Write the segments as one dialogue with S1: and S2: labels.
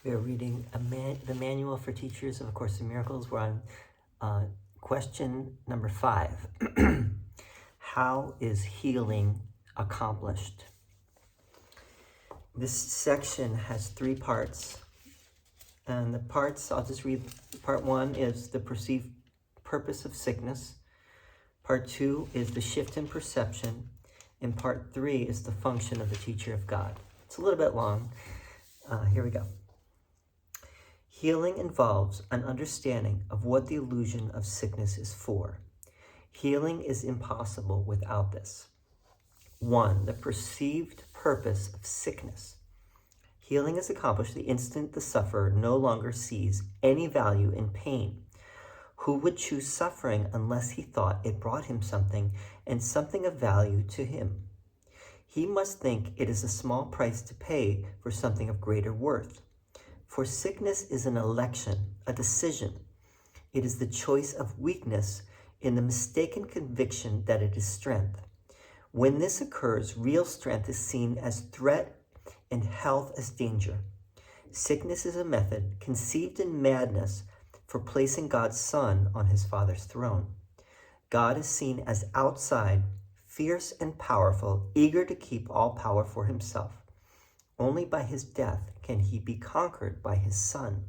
S1: We are reading the Manual for Teachers of A Course in Miracles. We're on question number 5. How is healing accomplished? This section has 3 parts. And the parts, I'll just read. Part 1 is the perceived purpose of sickness. Part 2 is the shift in perception. And part 3 is the function of the teacher of God. It's a little bit long. Here we go. Healing involves an understanding of what the illusion of sickness is for. Healing is impossible without this. 1. The perceived purpose of sickness. Healing is accomplished the instant the sufferer no longer sees any value in pain. Who would choose suffering unless he thought it brought him something and something of value to him? He must think it is a small price to pay for something of greater worth. For sickness is an election, a decision. It is the choice of weakness in the mistaken conviction that it is strength. When this occurs, real strength is seen as threat and health as danger. Sickness is a method conceived in madness for placing God's Son on his Father's throne. God is seen as outside, fierce and powerful, eager to keep all power for himself. Only by his death can he be conquered by his Son.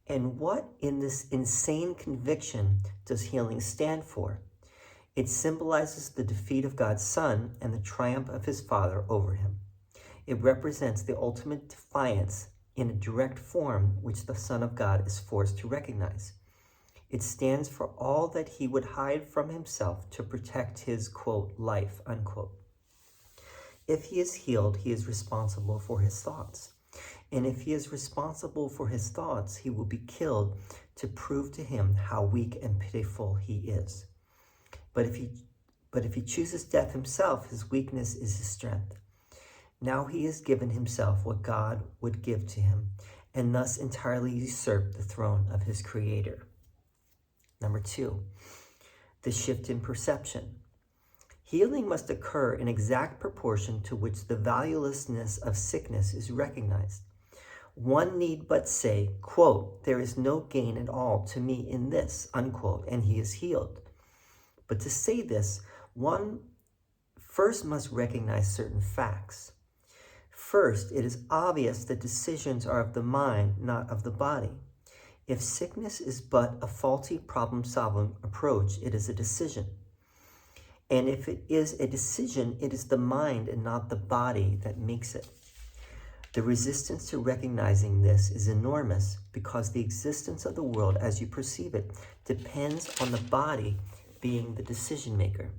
S1: And what in this insane conviction does healing stand for? It symbolizes the defeat of God's Son and the triumph of his Father over him. It represents the ultimate defiance in a direct form which the Son of God is forced to recognize. It stands for all that he would hide from himself to protect his, quote, life, unquote. If he is healed, he is responsible for his thoughts. And if he is responsible for his thoughts, he will be killed to prove to him how weak and pitiful he is. But if he chooses death himself, his weakness is his strength. Now he has given himself what God would give to him, and thus entirely usurped the throne of his Creator. Number 2, the shift in perception. Healing must occur in exact proportion to which the valuelessness of sickness is recognized. One need but say, quote, there is no gain at all to me in this, unquote, and he is healed. But to say this, one first must recognize certain facts. First, it is obvious that decisions are of the mind, not of the body. If sickness is but a faulty problem-solving approach, it is a decision. And if it is a decision, it is the mind and not the body that makes it. The resistance to recognizing this is enormous because the existence of the world as you perceive it depends on the body being the decision maker.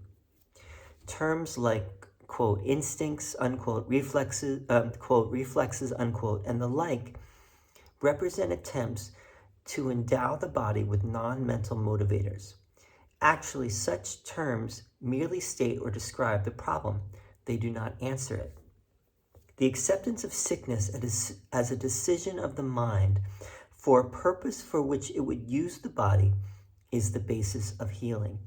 S1: Terms like, quote, instincts, unquote, reflexes, quote, reflexes, unquote, and the like represent attempts to endow the body with non-mental motivators. Actually, such terms merely state or describe the problem. They do not answer it. The acceptance of sickness as a decision of the mind for a purpose for which it would use the body is the basis of healing.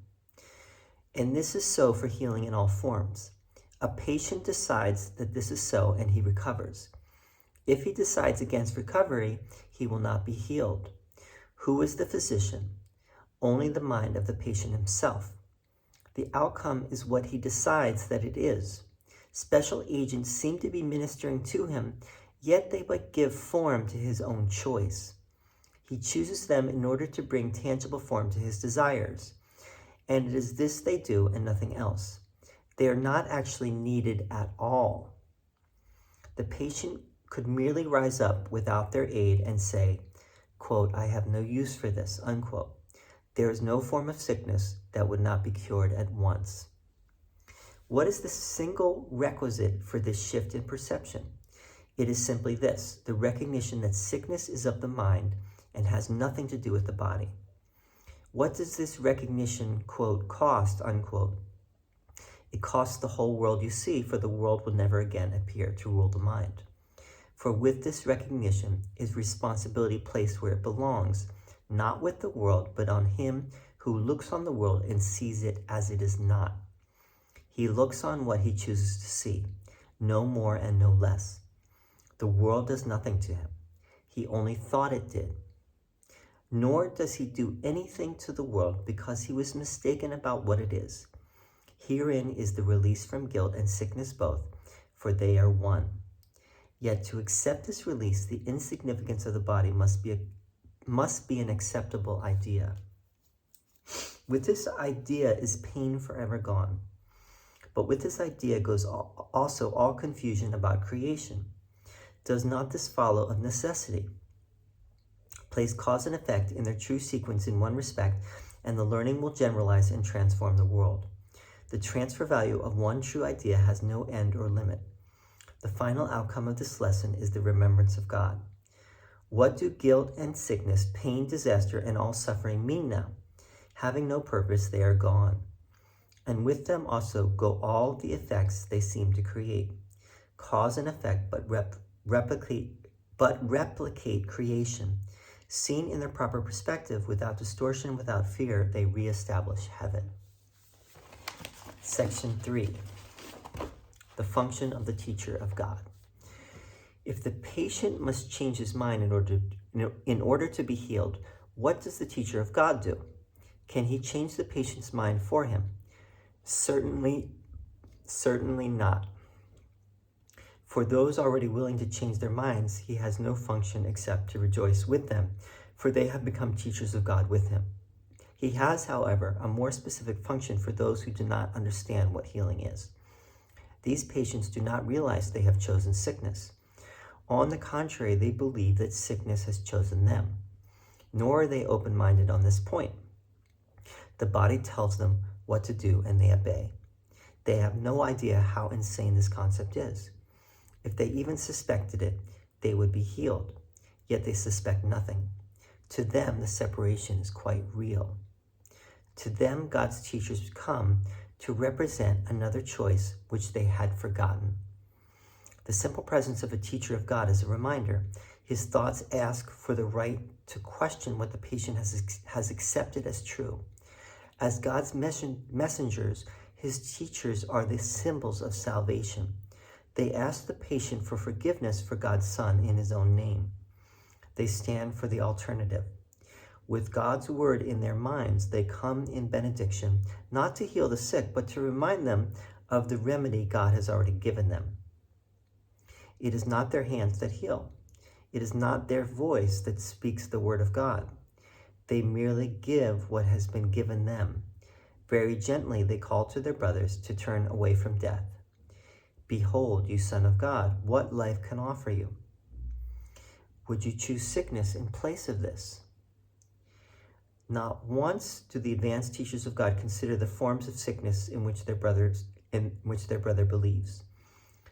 S1: And this is so for healing in all forms. A patient decides that this is so and he recovers. If he decides against recovery, he will not be healed. Who is the physician? Only the mind of the patient himself. The outcome is what he decides that it is. Special agents seem to be ministering to him, yet they but give form to his own choice. He chooses them in order to bring tangible form to his desires. And it is this they do and nothing else. They are not actually needed at all. The patient could merely rise up without their aid and say, quote, I have no use for this, unquote. There is no form of sickness that would not be cured at once. What is the single requisite for this shift in perception? It is simply this, the recognition that sickness is of the mind and has nothing to do with the body. What does this recognition, quote, cost, unquote? It costs the whole world you see, for the world will never again appear to rule the mind. For with this recognition is responsibility placed where it belongs, not with the world, but on him who looks on the world and sees it as it is not. He looks on what he chooses to see, no more and no less. The world does nothing to him. He only thought it did. Nor does he do anything to the world because he was mistaken about what it is. Herein is the release from guilt and sickness both, for they are one. Yet to accept this release, the insignificance of the body must be an acceptable idea. With this idea is pain forever gone. But with this idea goes also all confusion about creation. Does not this follow of necessity? Place cause and effect in their true sequence in one respect, and the learning will generalize and transform the world. The transfer value of one true idea has no end or limit. The final outcome of this lesson is the remembrance of God. What do guilt and sickness, pain, disaster, and all suffering mean now? Having no purpose, they are gone. And with them also go all the effects they seem to create. Cause and effect but replicate creation. Seen in their proper perspective, without distortion, without fear, they reestablish heaven. Section 3. The function of the teacher of God. If the patient must change his mind in order to be healed, what does the teacher of God do? Can he change the patient's mind for him? Certainly not. For those already willing to change their minds, he has no function except to rejoice with them, for they have become teachers of God with him. He has, however, a more specific function for those who do not understand what healing is. These patients do not realize they have chosen sickness. On the contrary, they believe that sickness has chosen them. Nor are they open-minded on this point. The body tells them what to do and they obey. They have no idea how insane this concept is. If they even suspected it, they would be healed. Yet they suspect nothing. To them, the separation is quite real. To them, God's teachers come to represent another choice which they had forgotten. The simple presence of a teacher of God is a reminder. His thoughts ask for the right to question what the patient has accepted as true. As God's messengers, his teachers are the symbols of salvation. They ask the patient for forgiveness for God's Son in his own name. They stand for the alternative. With God's word in their minds, they come in benediction, not to heal the sick, but to remind them of the remedy God has already given them. It is not their hands that heal. It is not their voice that speaks the word of God. They merely give what has been given them. Very gently they call to their brothers to turn away from death. Behold, you Son of God, what life can offer you? Would you choose sickness in place of this? Not once do the advanced teachers of God consider the forms of sickness in which their brother believes.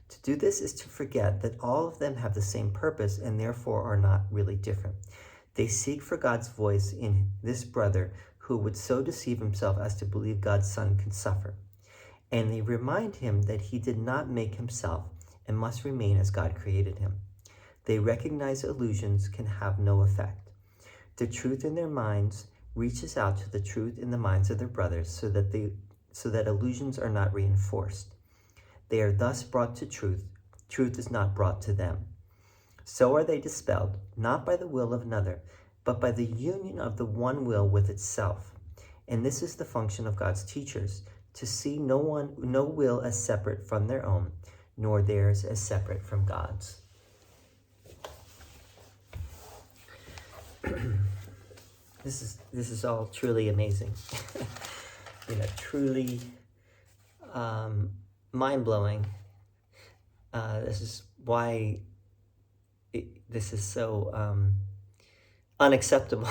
S1: To do this is to forget that all of them have the same purpose and therefore are not really different. They seek for God's voice in this brother who would so deceive himself as to believe God's Son can suffer. And they remind him that he did not make himself and must remain as God created him. They recognize illusions can have no effect. The truth in their minds reaches out to the truth in the minds of their brothers so that illusions are not reinforced. They are thus brought to truth. Truth is not brought to them. So are they dispelled, not by the will of another, but by the union of the one will with itself. And this is the function of God's teachers, to see no will as separate from their own, nor theirs as separate from God's. This is all truly amazing. Truly mind-blowing. This is why this is so unacceptable.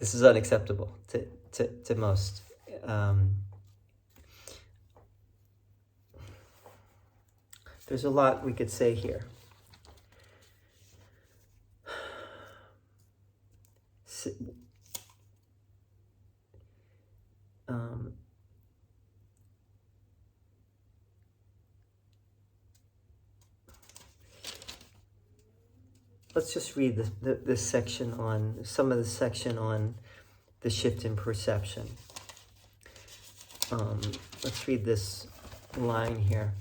S1: This is unacceptable to most. There's a lot we could say here. Let's just read this section on, some of the section on the shift in perception. Let's read this line here.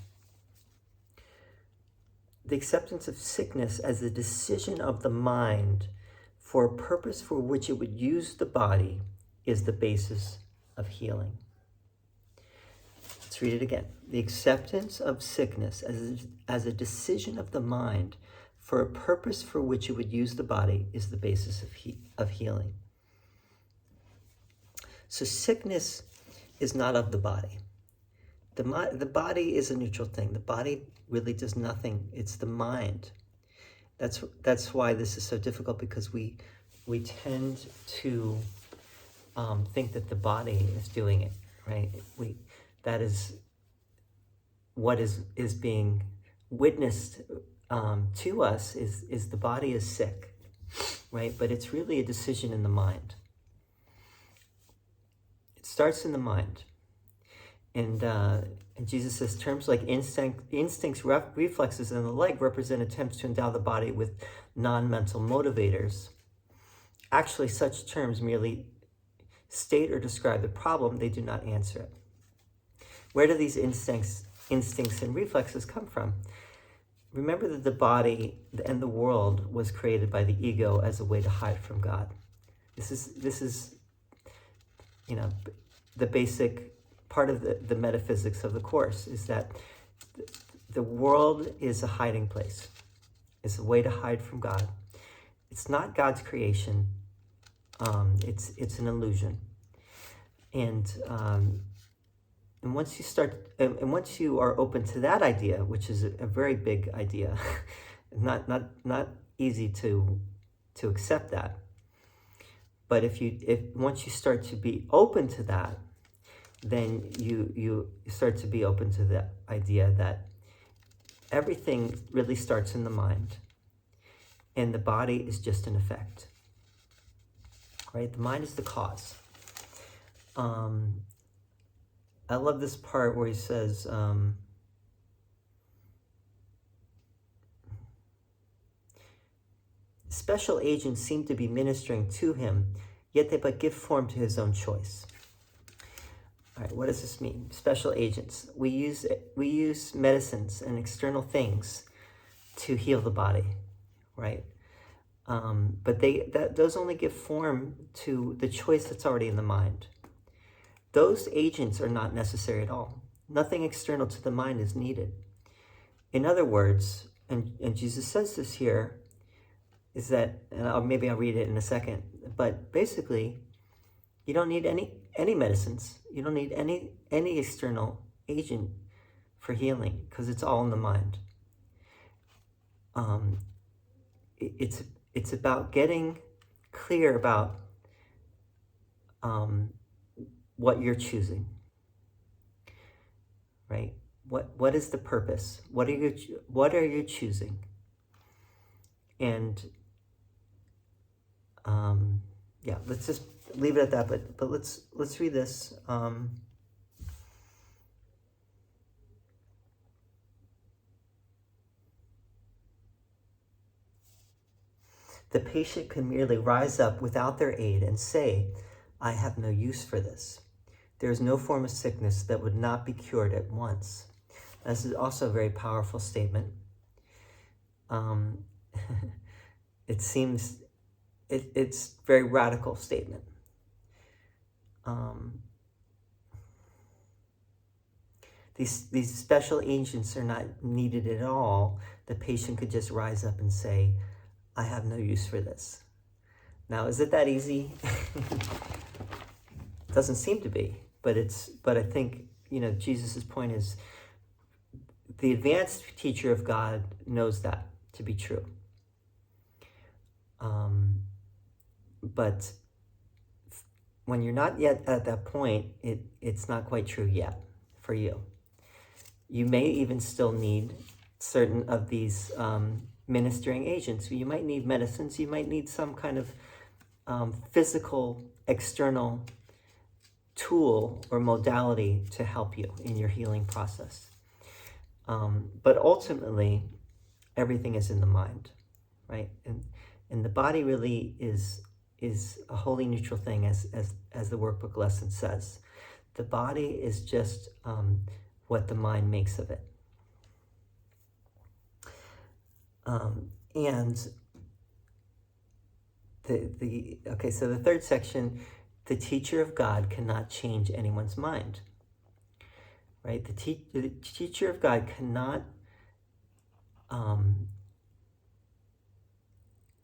S1: the acceptance of sickness as the decision of the mind for a purpose for which it would use the body is the basis of healing. Let's read it again. The acceptance of sickness as a decision of the mind for a purpose for which it would use the body is the basis of healing. So sickness is not of the body. The body is a neutral thing. The body really does nothing. It's the mind. That's why this is so difficult, because we tend to think that the body is doing it, right? That is what is being witnessed to us is the body is sick, right? But it's really a decision in the mind. It starts in the mind. And Jesus says terms like instincts, reflexes, and the like represent attempts to endow the body with non-mental motivators. Actually, such terms merely state or describe the problem, they do not answer it. Where do these instincts and reflexes come from? Remember that the body and the world was created by the ego as a way to hide from God. This is the basic part of the metaphysics of the Course, is that the world is a hiding place. It's a way to hide from God. It's not God's creation. It's an illusion. And once you are open to that idea, which is a very big idea, not easy to accept that. But once you start to be open to that, then you start to be open to the idea that everything really starts in the mind, and the body is just an effect, right? The mind is the cause. I love this part where he says, special agents seem to be ministering to him, yet they but give form to his own choice. All right, what does this mean? Special agents. We use medicines and external things to heal the body, right? But those only give form to the choice that's already in the mind. Those agents are not necessary at all. Nothing external to the mind is needed. In other words, and Jesus says this here, is that, and maybe I'll read it in a second, but basically, you don't need any medicines. You don't need any external agent for healing, because it's all in the mind. It's about getting clear about what you're choosing, right? What is the purpose? What are you choosing? And yeah, let's just leave it at that. But let's read this. The patient can merely rise up without their aid and say, I have no use for this. There is no form of sickness that would not be cured at once. This is also a very powerful statement. It seems, it's a very radical statement. These special agents are not needed at all. The patient could just rise up and say, I have no use for this. Now, is it that easy? It doesn't seem to be, but I think, Jesus' point is the advanced teacher of God knows that to be true. But when you're not yet at that point, it's not quite true yet for you. You may even still need certain of these ministering agents. You might need medicines. You might need some kind of physical, external tool or modality to help you in your healing process. But ultimately, everything is in the mind, right? And the body really is a wholly neutral thing, as the workbook lesson says. The body is just what the mind makes of it. And so the third section, the teacher of God cannot change anyone's mind, right? The teacher of God cannot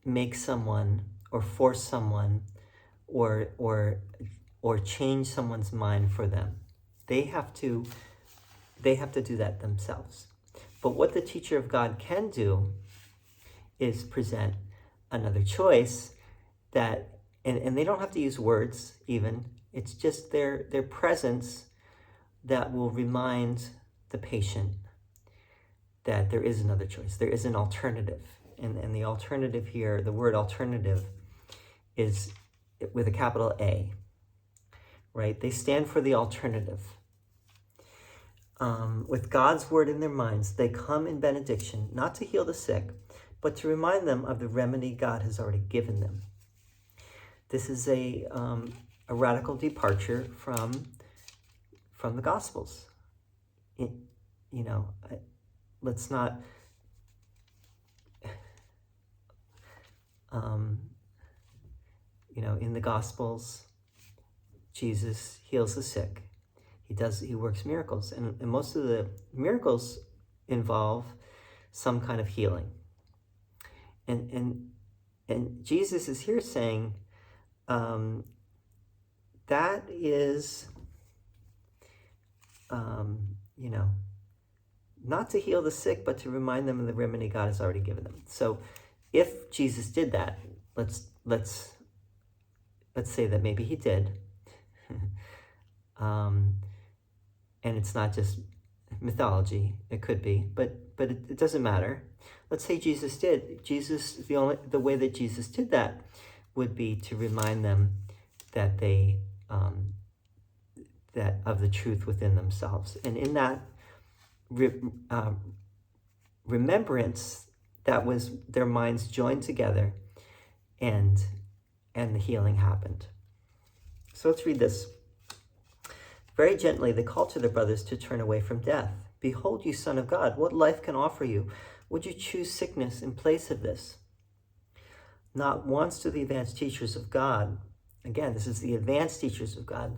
S1: make someone or force someone or change someone's mind for them. They have to do that themselves. But what the teacher of God can do is present another choice that, and they don't have to use words even, it's just their presence that will remind the patient that there is another choice, there is an alternative. And the alternative here, the word alternative, is with a capital A, right? They stand for the alternative. With God's word in their minds, they come in benediction, not to heal the sick, but to remind them of the remedy God has already given them. This is a radical departure from the Gospels. Let's not in the Gospels, Jesus heals the sick. He works miracles, and most of the miracles involve some kind of healing. And Jesus is here saying that is not to heal the sick, but to remind them of the remedy God has already given them. So if Jesus did that, let's say that maybe he did. And it's not just mythology, it could be, but it doesn't matter. Let's say Jesus did. The way that Jesus did that would be to remind them that they that of the truth within themselves, and in that remembrance, that was their minds joined together, and the healing happened. So let's read this. Very gently they called to their brothers to turn away from death. Behold, you Son of God, what life can offer you? Would you choose sickness in place of this? Not once do the advanced teachers of God, again, this is the advanced teachers of God,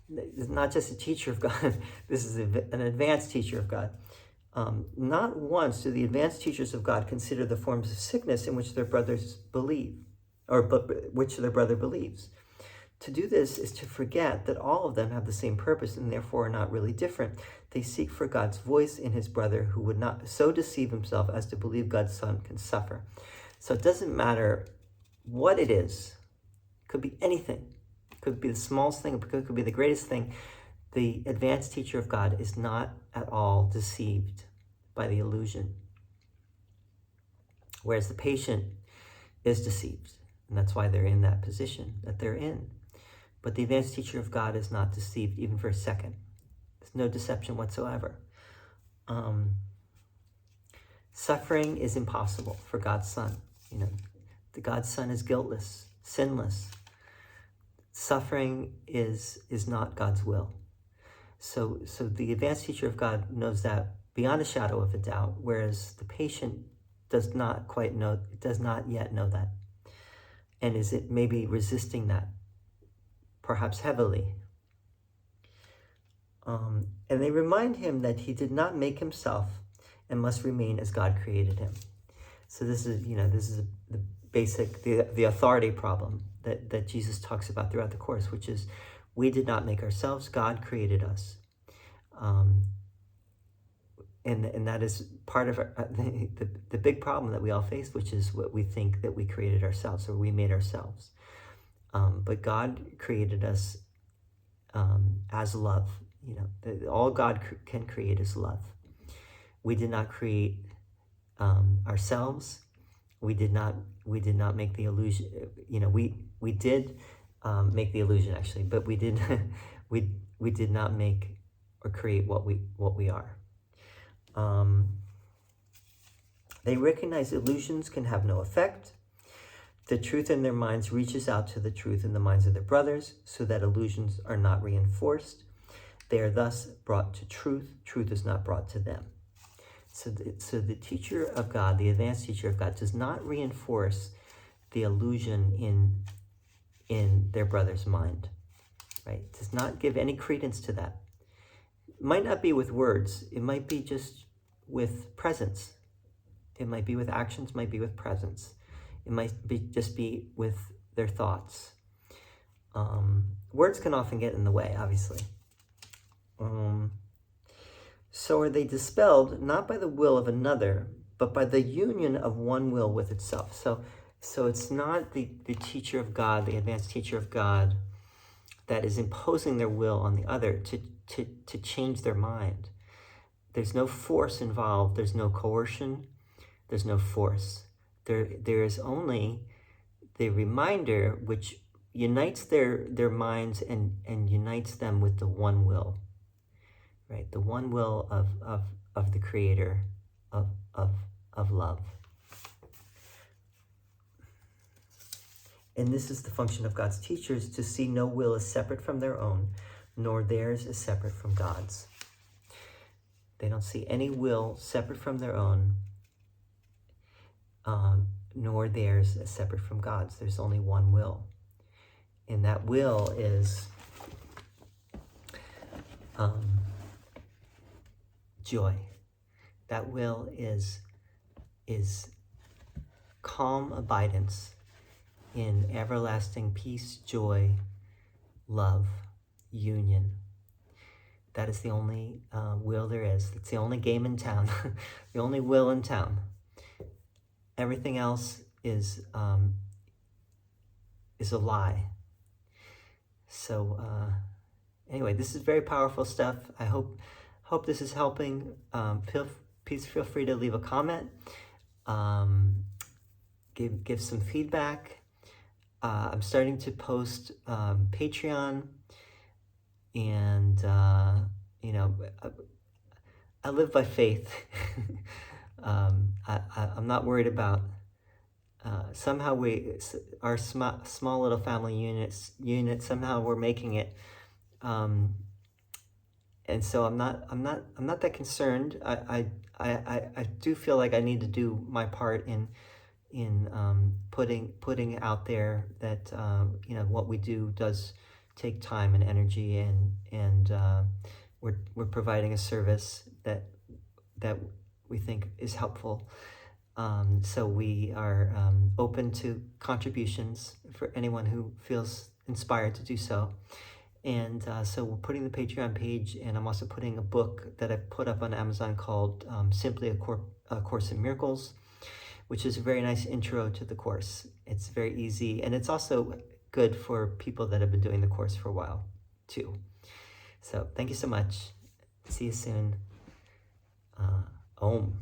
S1: not just a teacher of God, this is an advanced teacher of God. Not once do the advanced teachers of God consider the forms of sickness in which their brothers believe, or which their brother believes. To do this is to forget that all of them have the same purpose and therefore are not really different. They seek for God's voice in his brother, who would not so deceive himself as to believe God's Son can suffer. So it doesn't matter what it is. It could be anything. It could be the smallest thing. It could be the greatest thing. The advanced teacher of God is not at all deceived by the illusion, whereas the patient is deceived. And that's why they're in that position that they're in. But the advanced teacher of God is not deceived even for a second. There's no deception whatsoever. Suffering is impossible for God's Son. The God's Son is guiltless, sinless. Suffering is not God's will. So the advanced teacher of God knows that beyond a shadow of a doubt, whereas the patient does not yet know that, and is it maybe resisting that, perhaps heavily. And they remind him that he did not make himself and must remain as God created him. So this is the basic, the authority problem that Jesus talks about throughout the course, which is we did not make ourselves, God created us. And that is part of the big problem that we all face, which is what we think that we created ourselves or we made ourselves. But God created us as love. All God can create is love. We did not create ourselves. We did not make the illusion. We did make the illusion actually, but we did we did not make or create what we are. They recognize illusions can have no effect. The truth in their minds reaches out to the truth in the minds of their brothers, so that illusions are not reinforced. They are thus brought to truth. Truth is not brought to them. So the teacher of God, the advanced teacher of God, does not reinforce the illusion in their brother's mind, right? Does not give any credence to that. It might not be with words. It might be just with presence. It might be with actions, might be with presence. It might be just be with their thoughts. Words can often get in the way, obviously. So are they dispelled not by the will of another, but by the union of one will with itself. So it's not the teacher of God, the advanced teacher of God, that is imposing their will on the other to change their mind. There's no force involved. There's no coercion. There's no force. There is only the reminder which unites their minds and unites them with the one will, right? The one will of the Creator of love. And this is the function of God's teachers, to see no will as separate from their own, nor theirs as separate from God's. They don't see any will separate from their own, nor theirs as separate from God's. There's only one will. And that will is joy. That will is calm abidance in everlasting peace, joy, love, union. That is the only will there is. It's the only game in town, the only will in town. Everything else is a lie. So anyway, this is very powerful stuff. I hope this is helping. Please feel free to leave a comment. Give some feedback. I'm starting to post Patreon, and I live by faith. I'm not worried about somehow our small little family unit somehow we're making it, and so I'm not that concerned. I do feel like I need to do my part in putting out there that what we do does take time and energy, and we're providing a service that we think is helpful. So we are open to contributions for anyone who feels inspired to do so. And so we're putting the Patreon page, and I'm also putting a book that I put up on Amazon called Simply a Course in Miracles, which is a very nice intro to the course. It's very easy, and it's also good for people that have been doing the course for a while too. So thank you so much. See you soon. Om.